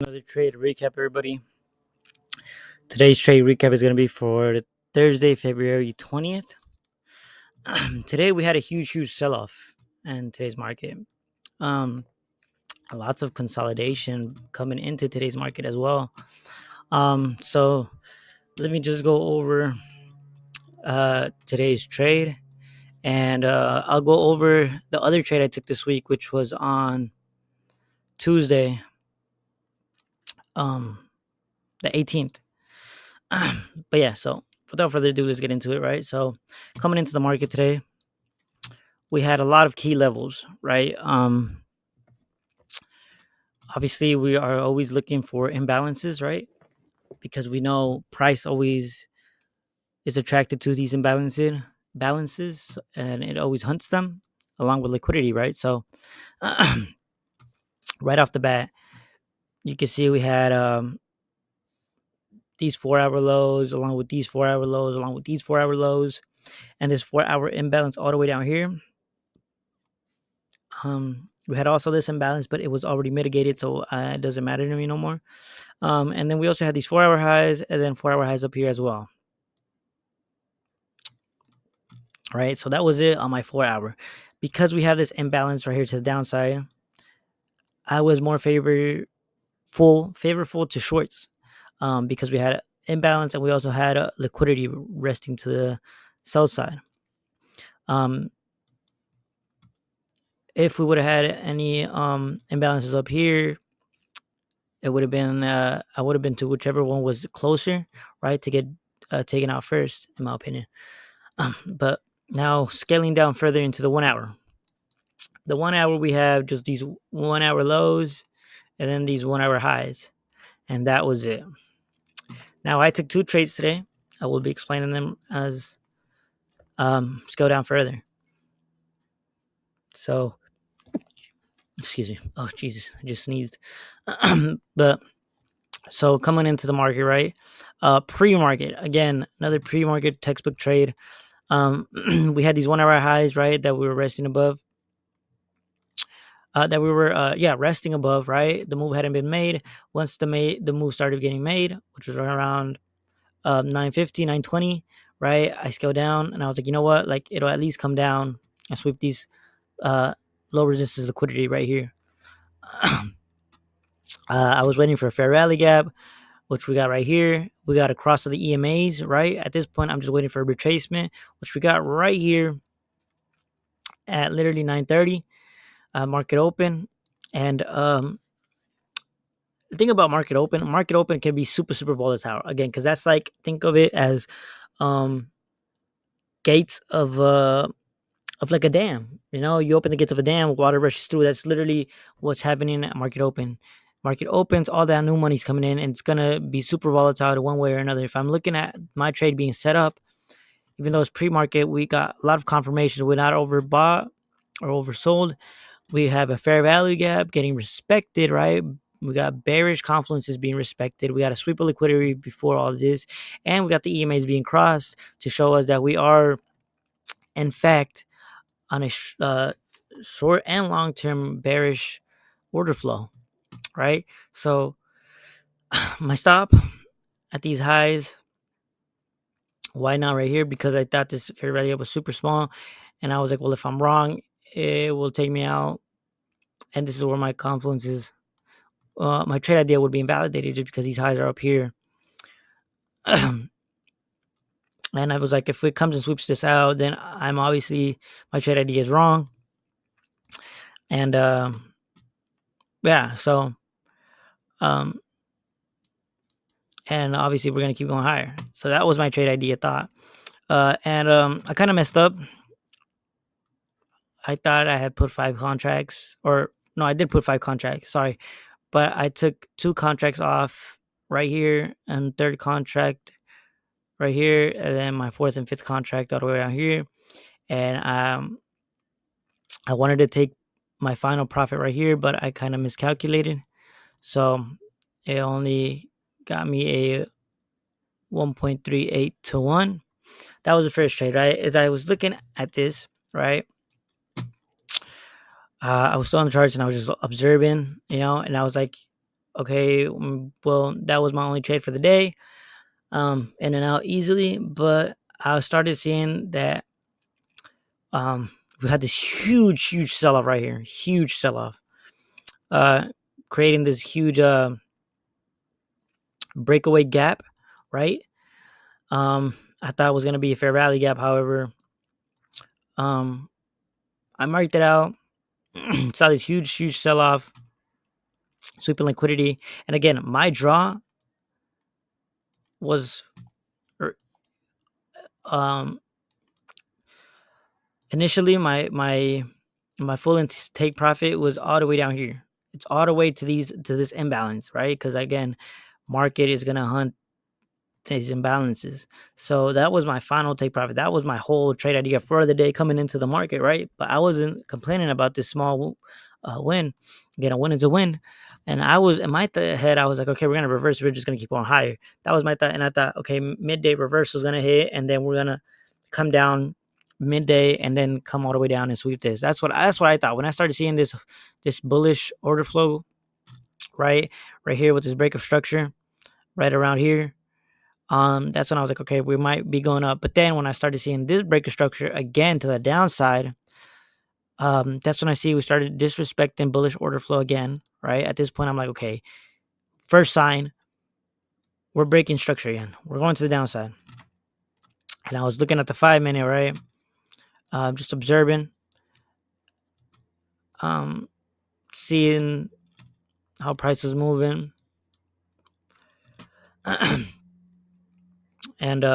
Another trade recap, everybody. Today's trade recap is going to be for Thursday, February 20th. Today we had a huge sell-off in today's market. Um, Lots of consolidation coming into today's market as well. So let me just go over today's trade, and I'll go over the other trade I took this week, which was on Tuesday, the 18th. But yeah, so without further ado, let's get into it, right? So coming into the market today, we had a lot of key levels, right? Obviously, we are always looking for imbalances, right? Because we know price always is attracted to these balances, and it always hunts them along with liquidity, right? So right off the bat, you can see we had these 4 hour lows along with these 4 hour lows along with these 4 hour lows, and this 4 hour imbalance all the way down here. We had also this imbalance, but it was already mitigated, so it doesn't matter to me no more. And then we also had these 4 hour highs, and then 4 hour highs up here as well. Right, so that was it on my 4 hour. Because we have this imbalance right here to the downside, I was more favorable to shorts, because we had imbalance and we also had a liquidity resting to the sell side. If we would have had any imbalances up here, it would have been I would have been to whichever one was closer, right, to get taken out first, in my opinion. But now scaling down further into the 1 hour. The 1 hour, we have just these 1 hour lows and then these 1 hour highs, and that was it. Now I took two trades today. I will be explaining them as let's go down further. So, excuse me. Oh Jesus, I just sneezed. But so coming into the market, right? Pre-market, again, another pre-market textbook trade. We had these 1 hour highs, right, that we were resting above. Resting above, right? The move hadn't been made. Once the move started getting made, which was around 950, 920, right? I scaled down and I was like, you know what? Like, it'll at least come down and sweep these low resistance liquidity right here. I was waiting for a fair rally gap, which we got right here. We got across to the EMAs, right? At this point, I'm just waiting for a retracement, which we got right here at literally 9:30, market open. And the thing about market open can be super volatile again, because that's like, think of it as gates of like a dam. You know, you open the gates of a dam, water rushes through. That's literally what's happening at market open. Market opens, all that new money's coming in, and it's gonna be super volatile one way or another. If I'm looking at my trade being set up, even though it's pre-market, we got a lot of confirmations we're not overbought or oversold. We have a fair value gap getting respected, right? We got bearish confluences being respected. We got a sweep of liquidity before all this, and we got the EMAs being crossed to show us that we are, in fact, on a short and long-term bearish order flow, right? So my stop at these highs, why not right here? Because I thought this fair value was super small, and I was like, well, if I'm wrong, it will take me out, and this is where my confluence is. My trade idea would be invalidated just because these highs are up here. And I was like, if it comes and sweeps this out, then I'm obviously, my trade idea is wrong. And so and obviously we're gonna keep going higher. So that was my trade idea thought. And I kind of messed up. I thought I had put 5 contracts, or no, I did put 5 contracts. Sorry, but I took 2 contracts off right here, and third contract right here, and then my 4th and 5th contract all the way around here. And I wanted to take my final profit right here, but I kind of miscalculated, so it only got me a 1.38 to 1. That was the first trade, right? As I was looking at this, right, I was still on the charts and I was just observing, and I was like, okay, well, that was my only trade for the day, in and out easily. But I started seeing that um, we had this huge sell off right here, huge sell off, uh, creating this huge breakaway gap, right? I thought it was gonna be a fair value gap. However, um, I marked it out, saw this huge sell off, sweeping liquidity, and again, my draw was er, um initially my full take profit was all the way down here. It's all the way to this imbalance, right? Because again, market is gonna hunt these imbalances. So that was my final take profit. That was my whole trade idea for the day coming into the market, right? But I wasn't complaining about this small win. Again, a win is a win. And I was in my head, I was like, okay, we're gonna reverse. We're just gonna keep going higher. That was my thought, and I thought, okay, midday reversal is gonna hit, and then we're gonna come down midday, and then come all the way down and sweep this. That's what I thought when I started seeing this bullish order flow, right here with this break of structure, right around here. That's when I was like, okay, we might be going up. But then when I started seeing this breaker structure again to the downside, that's when I see we started disrespecting bullish order flow again, right? At this point, I'm like, okay, first sign, we're breaking structure again. We're going to the downside. And I was looking at the 5 minute, right? Just observing, seeing how price was moving. And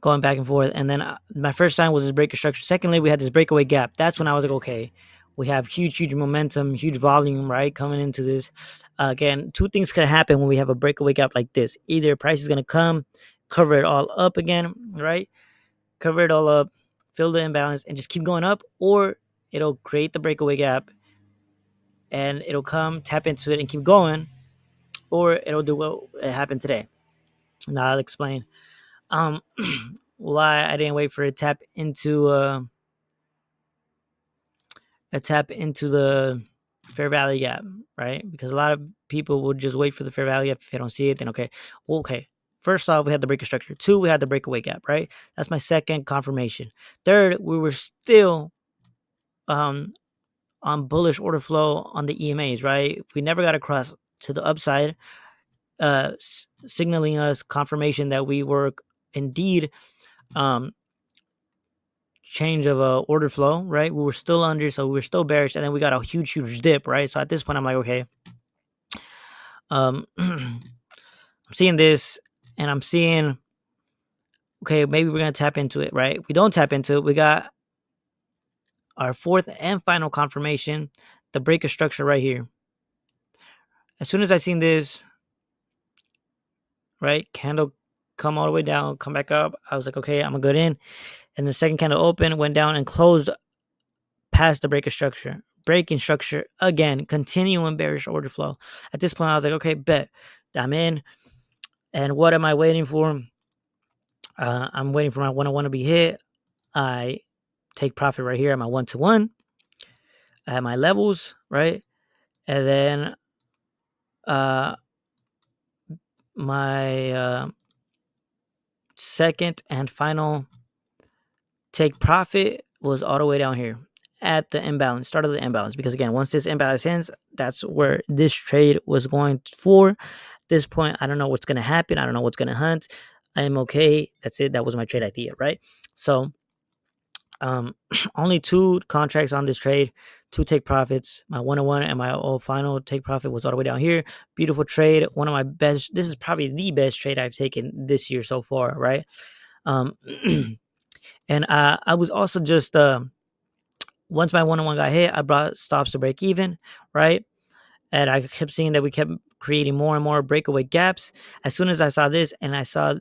going back and forth. And then my first sign was this breaker structure. Secondly, we had this breakaway gap. That's when I was like, okay, we have huge momentum, huge volume, right, coming into this. Again, two things could happen when we have a breakaway gap like this. Either price is going to come, cover it all up again, right? Cover it all up, fill the imbalance, and just keep going up, or it'll create the breakaway gap and it'll come, tap into it, and keep going, or it'll do what happened today. Now I'll explain why I didn't wait for it to tap into the fair value gap, right? Because a lot of people will just wait for the fair value gap. If they don't see it, then okay. Well, okay. First off, we had the breaker structure. Two, we had the breakaway gap, right? That's my second confirmation. Third, we were still on bullish order flow on the EMAs, right? We never got across to the upside, signaling us confirmation that we were indeed change of order flow, right? We were still under, so we were still bearish, and then we got a huge dip, right? So at this point, I'm like, okay, I'm seeing this, and I'm seeing, okay, maybe we're gonna tap into it, right? We don't tap into it. We got our fourth and final confirmation, the breaker structure right here. As soon as I seen this, right, candle come all the way down, come back up, I was like, okay, I'm gonna go in, and the second candle open, went down and closed past the breaker structure, breaking structure again, continuing bearish order flow. At this point, I was like, okay, bet I'm in. And what am I waiting for? I'm waiting for my 101 to be hit. I take profit right here at my 1-to-1 at my levels, right? And then my second and final take profit was all the way down here at the imbalance, start of the imbalance. Because again, once this imbalance ends, that's where this trade was going for. At this point, I don't know what's going to happen. I don't know what's going to hunt. I am okay. That's it. That was my trade idea, right? So only two contracts on this trade, two take profits. My 101 and my final take profit was all the way down here. Beautiful trade. One of my best. This is probably the best trade I've taken this year so far, right? And I was also just once my 101 got hit, I brought stops to break even, right? And I kept seeing that we kept creating more and more breakaway gaps. As soon as I saw this and I saw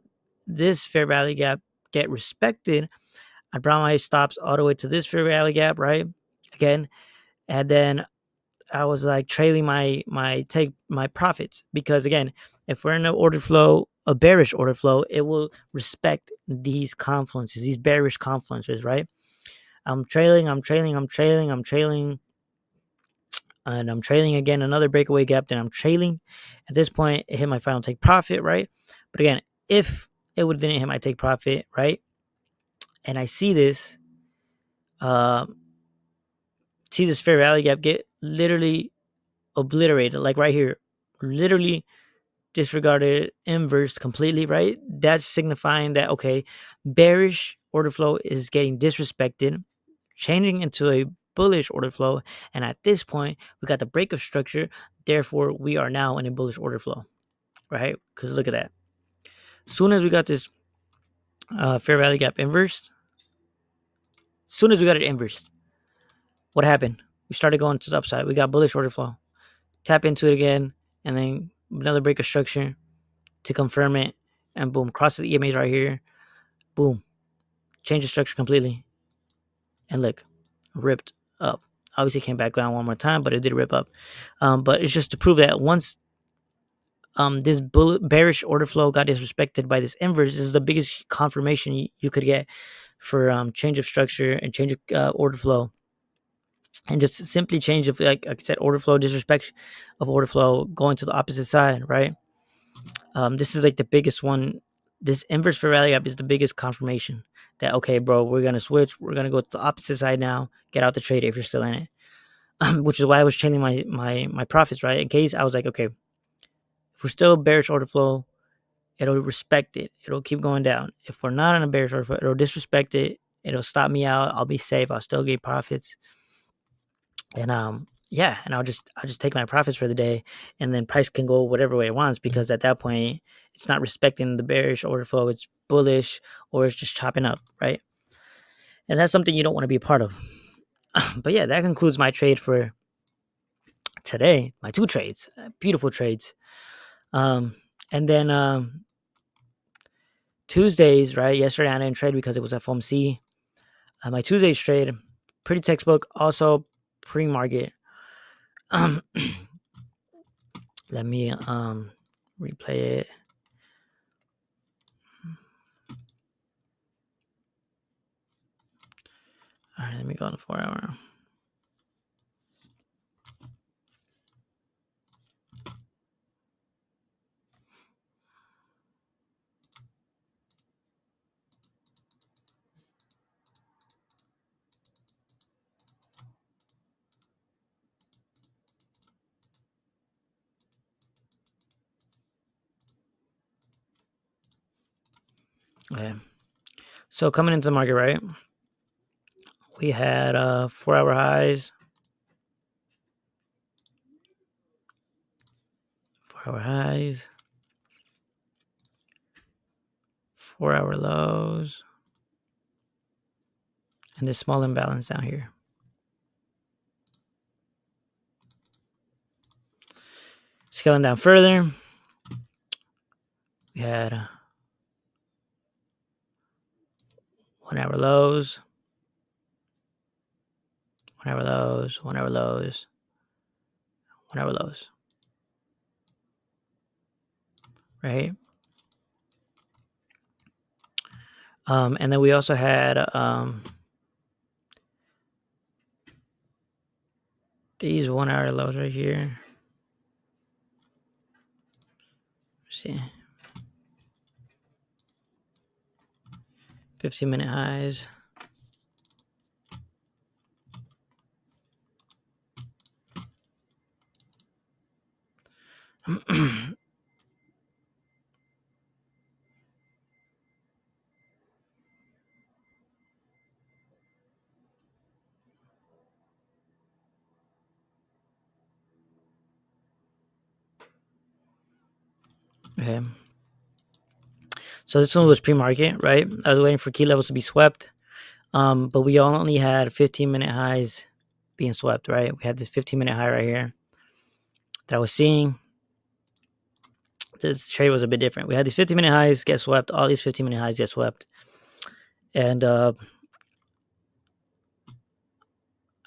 this fair value gap get respected, I brought my stops all the way to this fair value gap, right? Again, and then I was like trailing my profits, because again, if we're in an order flow, a bearish order flow, it will respect these confluences, these bearish confluences, right? I'm trailing and I'm trailing again, another breakaway gap. Then I'm trailing. At this point, it hit my final take profit, right? But again, if it would didn't hit my take profit, right? And I uh, see this fair value gap get literally obliterated, like right here, literally disregarded, inverse completely, right? That's signifying that okay, bearish order flow is getting disrespected, changing into a bullish order flow, and at this point, we got the break of structure. Therefore, we are now in a bullish order flow, right? Because look at that. As soon as we got this fair value gap inversed, as soon as we got it inversed, what happened? We started going to the upside. We got bullish order flow. Tap into it again, and then another break of structure to confirm it, and boom, cross the EMAs right here. Boom, change the structure completely, and look, ripped up. Obviously, came back down one more time, but it did rip up. But it's just to prove that once this bearish order flow got disrespected by this inverse, this is the biggest confirmation you could get for change of structure and change of order flow, and just simply change of like I said, order flow, disrespect of order flow, going to the opposite side, right? This is like the biggest one. This inverse fair value gap is the biggest confirmation that okay, bro, we're gonna switch. We're gonna go to the opposite side now. Get out the trade if you're still in it. Which is why I was trailing my profits, right? In case I was like, okay, if we're still bearish order flow, it'll respect it. It'll keep going down. If we're not on a bearish order flow, it'll disrespect it. It'll stop me out. I'll be safe. I'll still get profits. And yeah, and I'll just take my profits for the day, and then price can go whatever way it wants because at that point it's not respecting the bearish order flow. It's bullish or it's just chopping up, right? And that's something you don't want to be a part of. But yeah, that concludes my trade for today. My two trades, beautiful trades. Um, and then Tuesdays, right? Yesterday I didn't trade because it was FOMC. My Tuesdays trade, pretty textbook, also pre-market. Um, let me replay it. All right, let me go on the 4 hour. Okay. So coming into the market, right? We had 4 hour highs, 4 hour highs, 4 hour lows, and this small imbalance down here. Scaling down further, we had 1 hour lows, 1 hour lows, 1 hour lows, 1 hour lows, right? And then we also had these 1 hour lows right here. Let's see, 15-minute highs. Okay. So this one was pre-market, right? I was waiting for key levels to be swept. But we only had 15-minute highs being swept, right? We had this 15-minute high right here that I was seeing. This trade was a bit different. We had these 15-minute highs get swept. All these 15-minute highs get swept. And I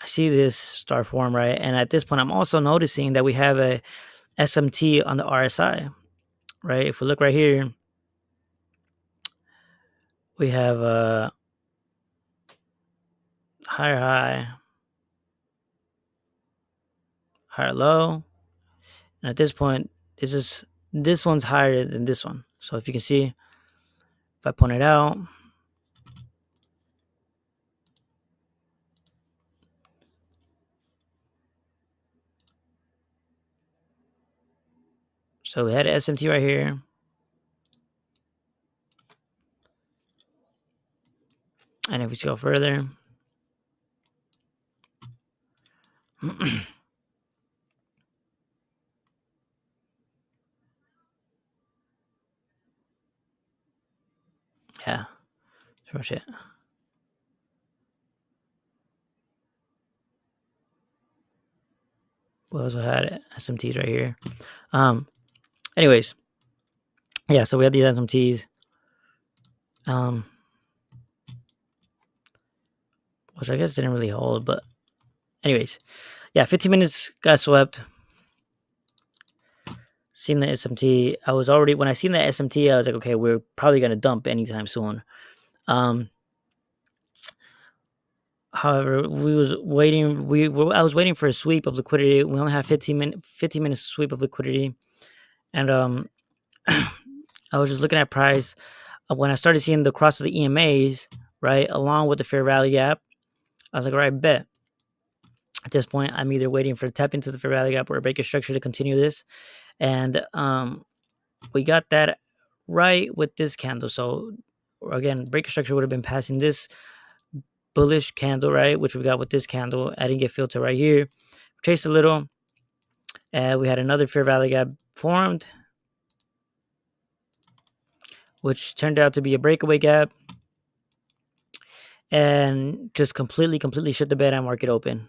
see this star form, right? And at this point, I'm also noticing that we have a SMT on the RSI, right? If we look right here, we have a higher high, higher low. And at this point, this one's higher than this one. So if you can see, if I point it out, so we had an SMT right here. And if we go further, yeah, pretty much it. We also had SMTs right here. Anyways, yeah, so we had these SMTs. Which I guess didn't really hold, but anyways, yeah, 15 minutes got swept. Seen the SMT. I was already when I seen the SMT, I was like, okay, we're probably gonna dump anytime soon. However, we was waiting. I was waiting for a sweep of liquidity. We only have 15 minutes sweep of liquidity, and I was just looking at price. When I started seeing the cross of the EMAs, right, along with the fair value gap, I was like, all right, bet. At this point, I'm either waiting for a tap into the fair value gap or a break of structure to continue this, and we got that right with this candle. So again, break of structure would have been passing this bullish candle, right, which we got with this candle. I didn't get filter right here. Traced a little, and we had another fair value gap formed, which turned out to be a breakaway gap, and just completely shut the bed on market open,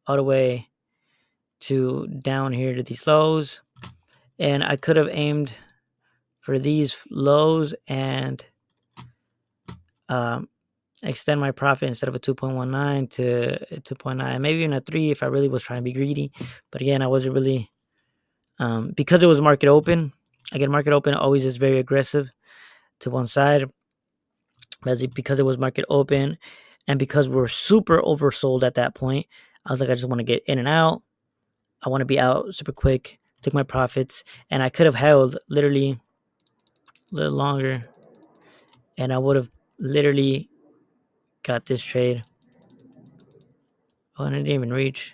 all the way to down here to these lows. And I could have aimed for these lows and extend my profit instead of a 2.19 to 2.9, maybe even a 3 if I really was trying to be greedy. But again, I wasn't really, because it was market open. Again, market open always is very aggressive to one side. Because it was market open and because we're super oversold at that point, I was like, I just want to get in and out. I want to be out super quick, took my profits, and I could have held literally a little longer, and I would have literally got this trade. Oh, and I didn't even reach.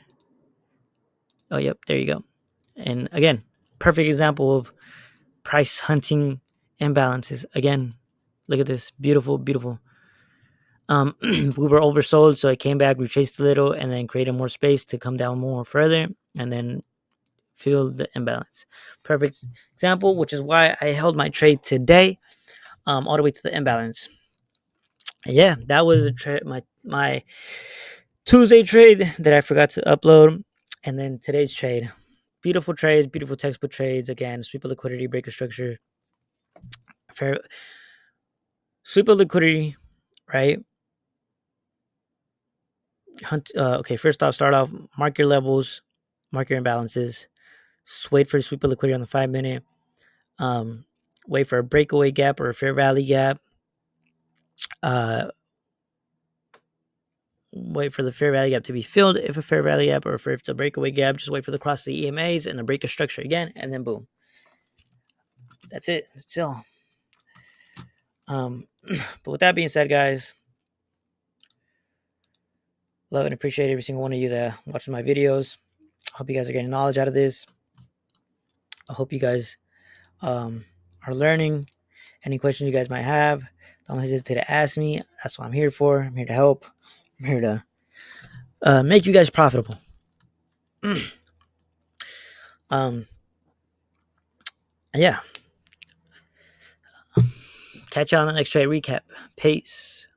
Oh, yep, there you go. And again, perfect example of price hunting imbalances. Again, look at this. Beautiful. We were oversold, so I came back, retraced a little, and then created more space to come down more further, and then feel the imbalance. Perfect example, which is why I held my trade today, all the way to the imbalance. Yeah, that was my Tuesday trade that I forgot to upload, and then today's trade. Beautiful trades, beautiful textbook trades. Again, sweep of liquidity, breaker structure, fair sweep of liquidity, right? Okay, first off, start off, mark your levels, mark your imbalances, wait for a sweep of liquidity on the 5 minute, wait for a breakaway gap or a fair value gap, wait for the fair value gap to be filled. If a fair value gap or if it's a breakaway gap, just wait for the cross of the EMAs and the breaker structure again, and then boom. That's it. That's all. But with that being said, guys, love and appreciate every single one of you that watches my videos. I hope you guys are getting knowledge out of this. I hope you guys are learning. Any questions you guys might have, don't hesitate to ask me. That's what I'm here for. I'm here to help. I'm here to make you guys profitable. Yeah. Catch you on the next trade recap. Peace.